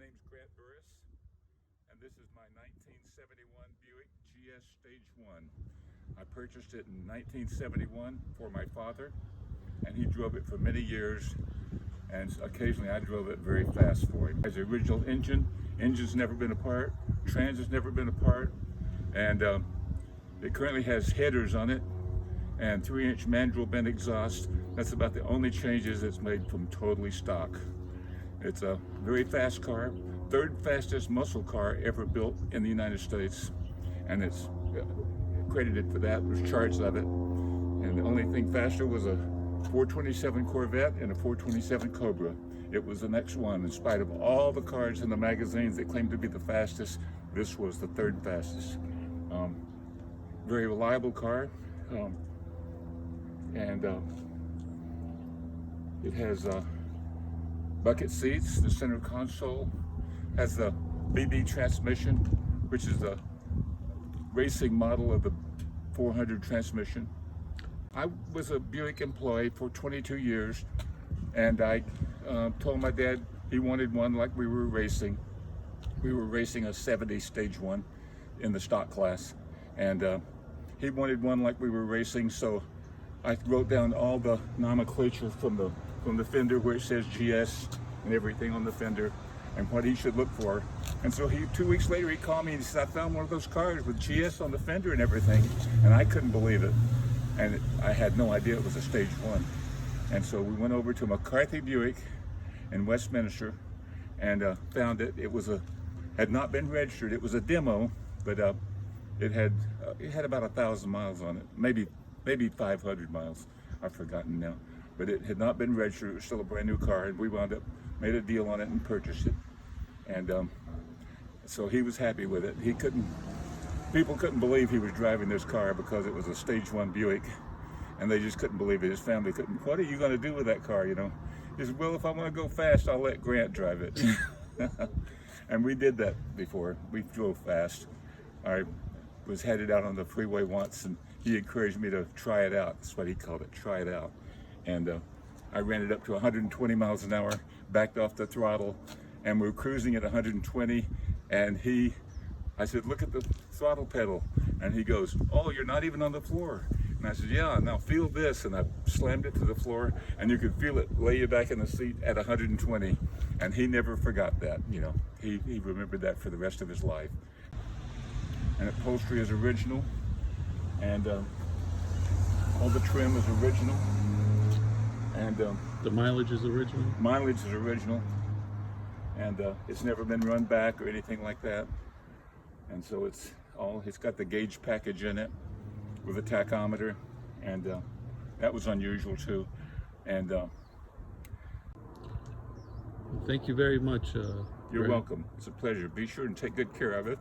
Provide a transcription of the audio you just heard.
name's Grant Burris, and this is my 1971 Buick GS Stage 1. I purchased it in 1971 for my father, and he drove it for many years, and occasionally I drove it very fast for him. It has the original engine's never been apart, trans has never been apart, and it currently has headers on it and 3-inch mandrel bent exhaust. That's about the only changes it's made from totally stock. It's a very fast car, third fastest muscle car ever built in the United States, and it's credited for that. There's charts of it, and the only thing faster was a 427 Corvette and a 427 Cobra. It was the next one. In spite of all the cars in the magazines that claimed to be the fastest, this was the third fastest. Very reliable car, and it has bucket seats. The center console has the BB transmission, which is the racing model of the 400 transmission. I was a Buick employee for 22 years, and I told my dad he wanted one like we were racing. We were racing a 70 Stage 1 in the stock class, and he wanted one like we were racing, so I wrote down all the nomenclature from the fender where it says GS and everything on the fender and what he should look for. And so 2 weeks later he called me and he said, I found one of those cars with GS on the fender and everything, and I couldn't believe it. And I had no idea it was a Stage 1. And so we went over to McCarthy Buick in Westminster and found it. It had not been registered. It was a demo, but it had about 1,000 miles on it, maybe 500 miles. I've forgotten now. But it had not been registered. It was still a brand new car, and we made a deal on it and purchased it. And so he was happy with it. People couldn't believe he was driving this car because it was a Stage 1 Buick, and they just couldn't believe it. His family couldn't. What are you going to do with that car, you know? He said, well, if I want to go fast, I'll let Grant drive it. And we did that before. We drove fast. I was headed out on the freeway once, and he encouraged me to try it out. That's what he called it, try it out. And I ran it up to 120 miles an hour, backed off the throttle, and we were cruising at 120, and I said, look at the throttle pedal. And he goes, oh, you're not even on the floor. And I said, yeah, now feel this. And I slammed it to the floor, and you could feel it lay you back in the seat at 120. And he never forgot that, you know. He remembered that for the rest of his life. And upholstery is original, and all the trim is original. And the mileage is original? Mileage is original, and it's never been run back or anything like that. And so it's got the gauge package in it with a tachometer, and that was unusual too. And thank you very much. You're welcome. It's a pleasure. Be sure and take good care of it.